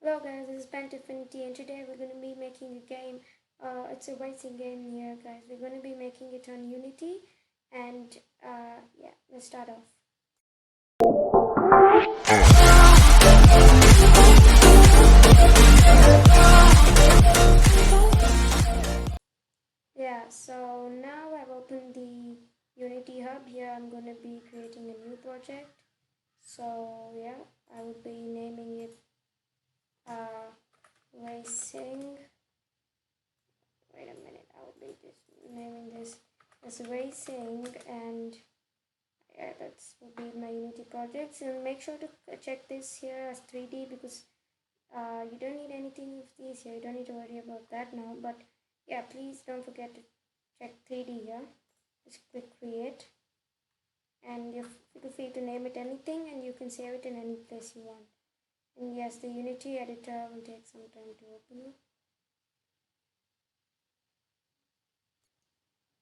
Hello guys, this is Pentifinity and today we're going to be making a game. It's a racing game here guys. We're going to be making it on Unity and yeah, let's start off. Yeah, so now I've opened the Unity Hub. Here I'm going to be creating a new project. So yeah, I will be naming it Racing. Wait a minute, I will be just naming this as Racing, and yeah, that's will be my Unity project. So make sure to check this here as 3D because you don't need anything with these here. You don't need to worry about that now. But yeah, please don't forget to check 3D here. Just click create, and you feel free to name it anything, and you can save it in any place you want. And yes, the Unity editor will take some time to open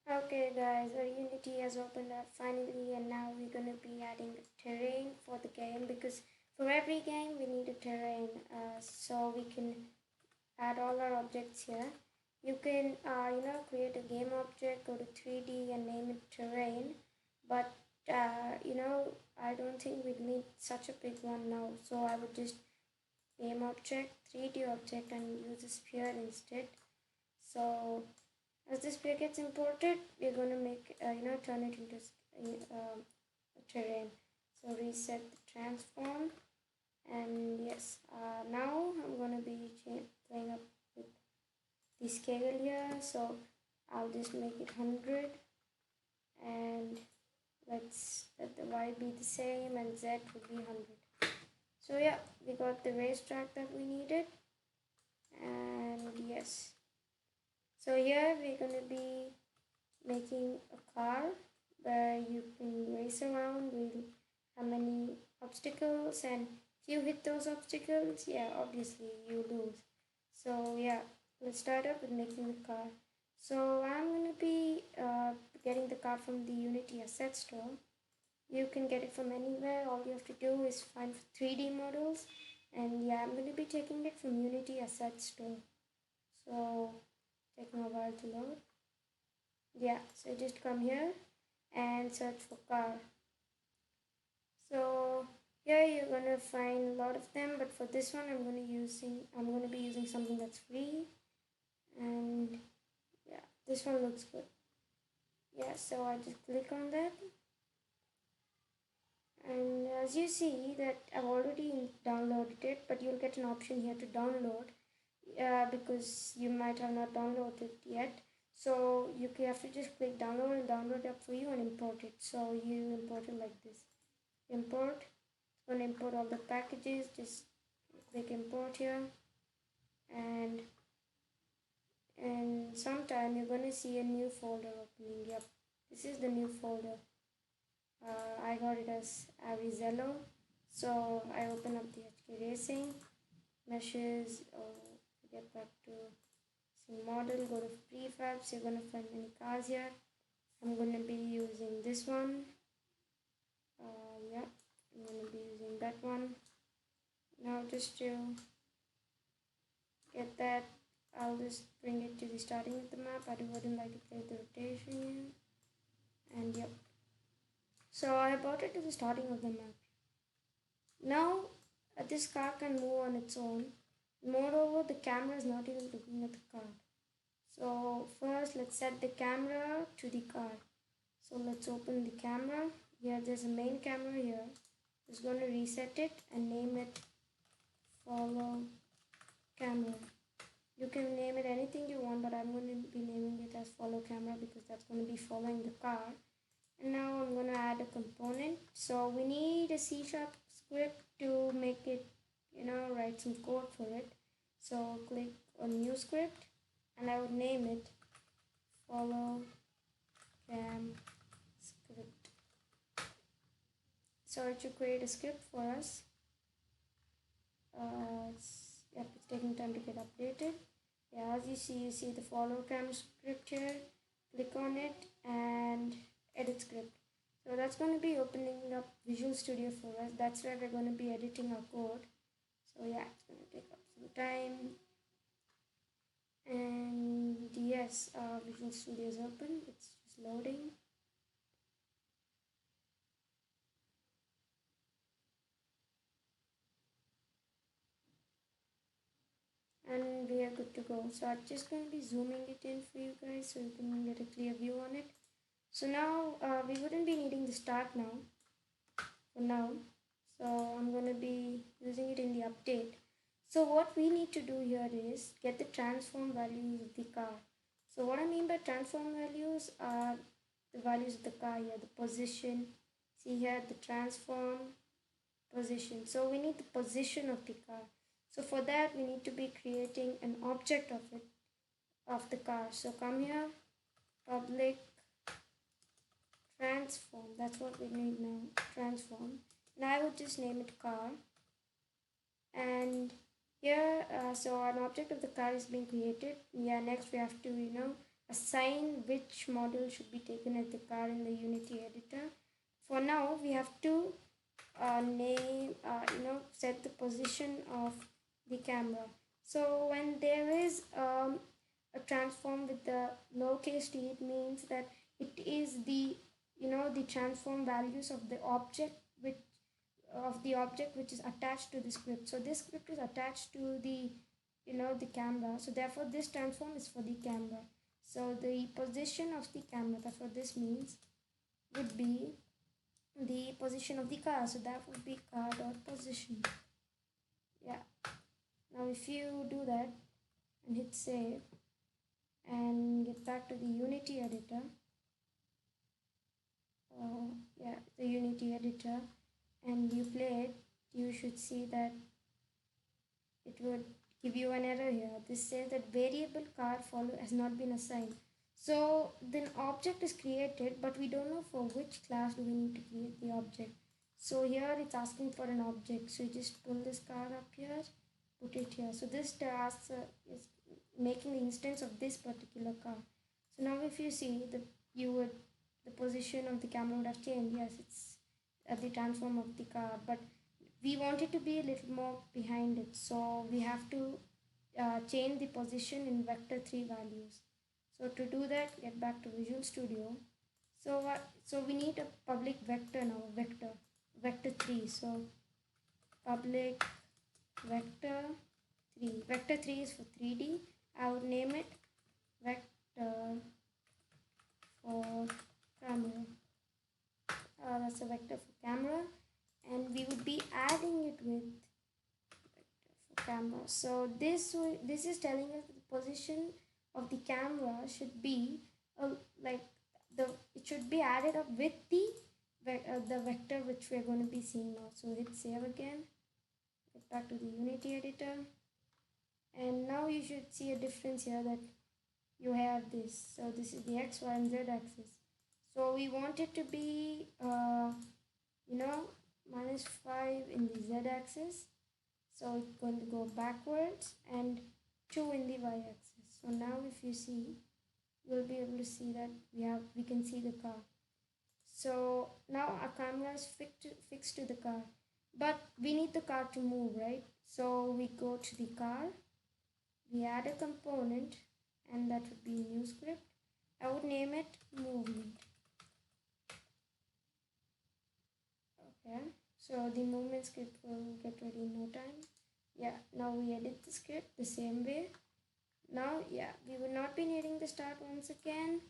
up. Okay guys, our Unity has opened up finally, and now we're going to be adding terrain for the game because for every game we need a terrain so we can add all our objects here. You can create a game object, go to 3D and name it terrain, but I don't think we need such a big one now, so I would just game object, 3D object, and use a sphere instead. So as this sphere gets imported, we're going to make turn it into a terrain. So reset the transform, and yes, now I'm going to be playing up with the scale here. So I'll just make it 100, and let's let the y be the same and z would be 100. So yeah, we got the racetrack that we needed, and yes. So here we're going to be making a car where you can race around with how many obstacles, and if you hit those obstacles, yeah, obviously you lose. So yeah, let's start up with making the car. So I'm going to be getting the car from the Unity Asset Store. You can get it from anywhere. All you have to do is find 3D models, and yeah, I'm going to be taking it from Unity Asset Store. So taking a while to load. Yeah, so just come here and search for car. So here you're gonna find a lot of them, but for this one I'm gonna be using something that's free, and yeah, this one looks good. Yeah, so I just click on that, and as you see that I've already downloaded it, but you'll get an option here to download because you might have not downloaded it yet. So you have to just click download and download it up for you and import it. So you import it like this. Import. It's going to import all the packages. Just click import here, and in some time you're going to see a new folder opening. Yep, this is the new folder. I got it as Arizello. So I open up the HK Racing meshes. Get back to model, go to prefabs. You're going to find many cars here. I'm going to be using this one. Yeah, I'm going to be using that one. Now just to get that, I'll just bring it to the starting of the map. I wouldn't like to play the rotation, and yep. So I brought it to the starting of the map. Now this car can move on its own. Moreover, the camera is not even looking at the car. So first let's set the camera to the car. So let's open the camera. Here there's a main camera here. Just going to reset it and name it follow camera. You can name it anything you want, but I'm going to be naming it as follow camera because that's going to be following the car. And now I'm going to add a component. So we need a C# script to make it, write some code for it. So click on new script, and I would name it follow cam script. So it should create a script for us. Yep, it's taking time to get updated. Yeah, as you see the follow cam script here. Click on it and edit script. So that's going to be opening up Visual Studio for us. That's where we're going to be editing our code. So yeah, it's going to take up some time. And yes, Visual Studio is open. It's just loading. And we are good to go. So I'm just going to be zooming it in for you guys so you can get a clear view on it. So now we wouldn't be needing the start now for now. So I'm going to be using it in the update. So what we need to do here is get the transform values of the car. So what I mean by transform values are the values of the car here, the position. See here the transform position. So we need the position of the car. So for that we need to be creating an object of it, of the car. So come here, public transform. That's what we need now, transform. And I would just name it car. And here, so an object of the car is being created. Yeah, next we have to, assign which model should be taken as the car in the Unity editor. For now, we have to set the position of the camera. So when there is a transform with the lowercase t, it means that it is the the transform values of the object which is attached to the script. So this script is attached to the the camera, so therefore this transform is for the camera. So the position of the camera, that's what this means, would be the position of the car. So that would be car dot position. Yeah, now if you do that and hit save and get back to the Unity editor, yeah, the Unity editor, and you play it, you should see that it would give you an error here. This says that variable car follow has not been assigned. So the object is created, but we don't know for which class do we need to create the object. So here it's asking for an object. So you just pull this car up here, put it here. So this task is making the instance of this particular car. So now if you see the position of the camera would have changed. Yes, it's at the transform of the car, but we want it to be a little more behind it. So we have to change the position in vector 3 values. So to do that, get back to Visual Studio. So we need a public vector now, vector 3. So public vector 3. Vector 3 is for 3D. I would name it vector for camera. That's a vector for camera, and we would be adding it with vector for camera. So this is telling us that the position of the camera should be it should be added up with the vector which we are going to be seeing now. So hit save again, get back to the Unity editor, and now you should see a difference here that you have this. So this is the X, Y, and Z axis. So we want it to be -5 in the Z axis. So it's going to go backwards, and 2 in the Y axis. So now if you see, you'll be able to see that we can see the car. So now our camera is fixed to the car, but we need the car to move, right? So we go to the car, we add a component, and that would be new script. I would name it movement. Okay, so the movement script will get ready in no time. Yeah, now we edit the script the same way. Now, yeah, we would not be needing the start once again.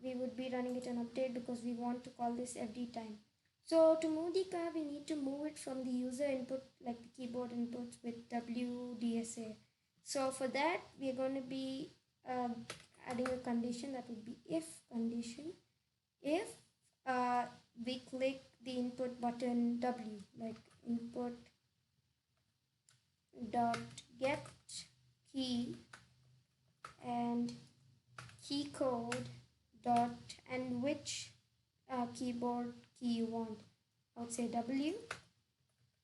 We would be running it an update because we want to call this every time. So to move the car, we need to move it from the user input, like the keyboard inputs, with WDSA. So for that, we are going to be adding a condition that would be if condition. If we click the input button W, like input dot get key and key code dot and which keyboard key you want. I would say W.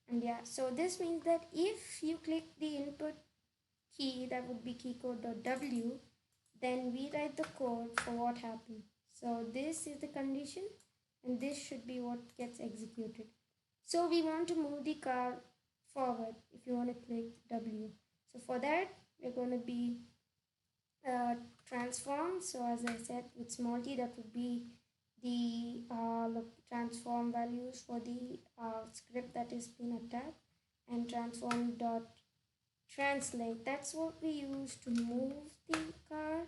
And yeah, so this means that if you click the input key, that would be keycode.w, then we write the code for what happened. So this is the condition, and this should be what gets executed. So we want to move the car forward if you want to click W. So for that, we're going to be transform. So as I said, with small t, that would be the transform values for the script that is been attacked, and transform dot translate. That's what we use to move the car,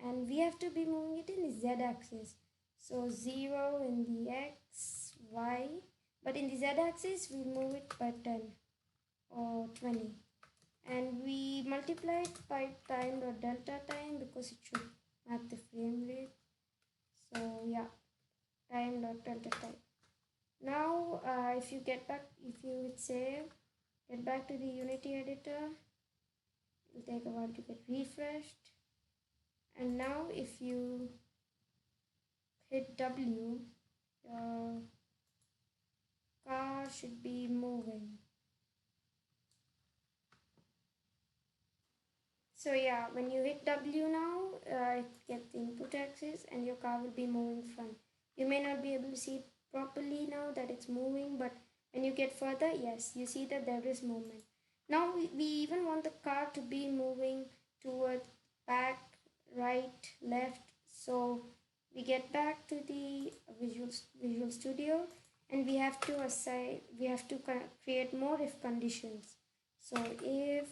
and we have to be moving it in the z-axis. So 0 in the x, y, but in the z-axis we move it by 10 or 20, and we multiply it by time or delta time because it should match the frame rate. So yeah, time dot delta time. Now if you would save, get back to the Unity editor, it will take a while to get refreshed. And now if you hit W, your car should be moving. So yeah, when you hit W now, it gets the input axis and your car will be moving front. You may not be able to see it properly now that it's moving, but when you get further, yes, you see that there is movement. Now we even want the car to be moving towards back, right, left. So we get back to the Visual Studio, and we have to create more if conditions. So if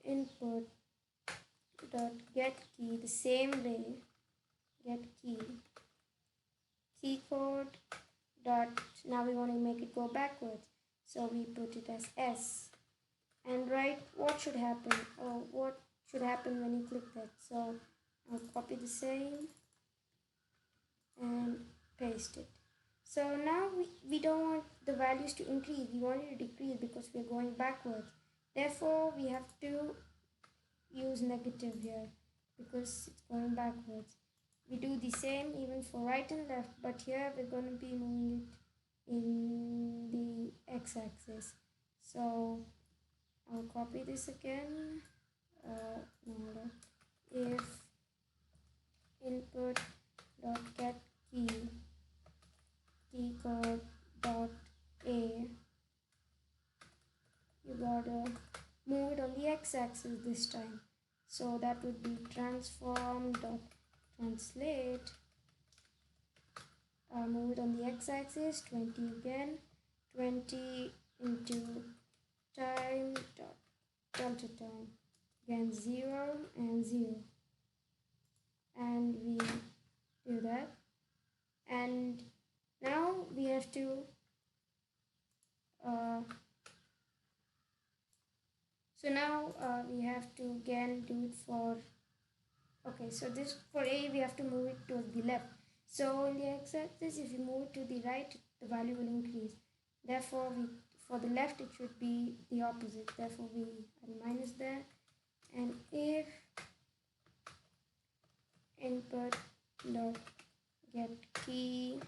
input dot get key, the same way, get key code dot, now we want to make it go backwards, so we put it as S, and write what should happen, or what should happen when you click that. So I'll copy the same and paste it. So now we don't want the values to increase, we want it to decrease because we're going backwards. Therefore we have to use negative here because it's going backwards. We do the same even for right and left, but here we're going to be moving it in the x-axis. So I'll copy this again. No, if input dot get key code dot a, you gotta move it on the x-axis this time. So that would be transform dot translate, move it on the x-axis, 20 again, 20 into time dot delta time, again 0 and 0, and we do that. And now we have to we have to again do it for, okay, so this for A we have to move it to the left. So in the x-axis, if you move it to the right, the value will increase. Therefore for the left it should be the opposite. Therefore we add minus there. And if input dot get key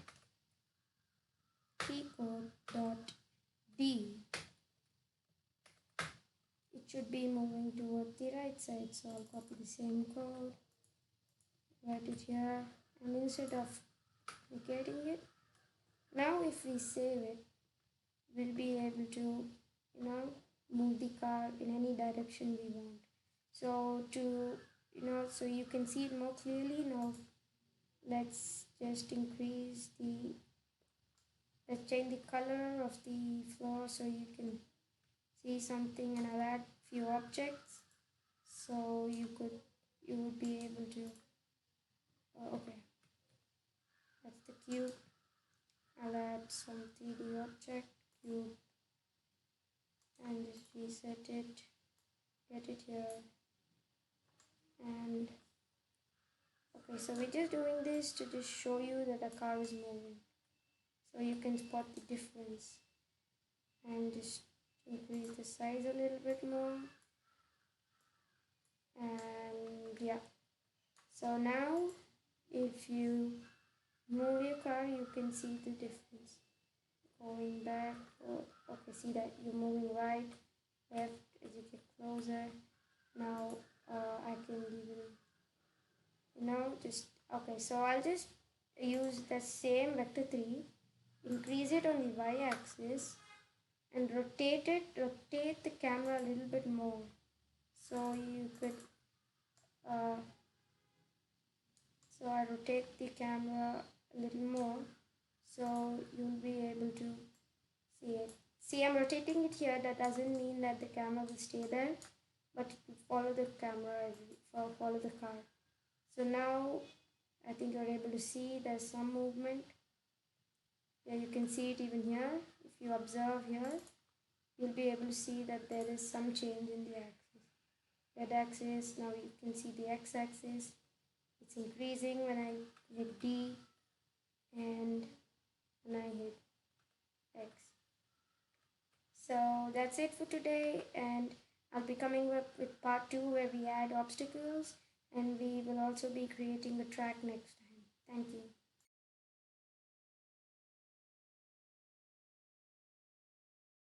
code dot D, it should be moving towards the right side. So I'll copy the same code, write it here, and instead of duplicating it, now if we save it, we'll be able to move the car in any direction we want. So so you can see it more clearly now. Let's just change the color of the floor so you can see something, and I'll add few objects so you would be able to okay, that's the cube. I'll add some 3D object cube and just reset it, get it here, and okay, so we're just doing this to just show you that the car is moving, so you can spot the difference. And just increase the size a little bit more, and yeah, so now if you move your car, you can see the difference. Going back, okay, see that you're moving right, left as you get closer. Now I can even just okay, so I'll just use the same vector 3, increase it on the y-axis, and rotate the camera a little bit more. So you could, uh, so I rotate the camera a little more, so you'll be able to see it. See, I'm rotating it here. That doesn't mean that the camera will stay there, but it will follow the camera, follow the car. So now I think you're able to see there's some movement. Yeah, you can see it even here. If you observe here, you'll be able to see that there is some change in the axis. Red axis, now you can see the x-axis. It's increasing when I hit D and when I hit X. So that's it for today, and I'll be coming up with part 2 where we add obstacles, and we will also be creating the track next time. Thank you.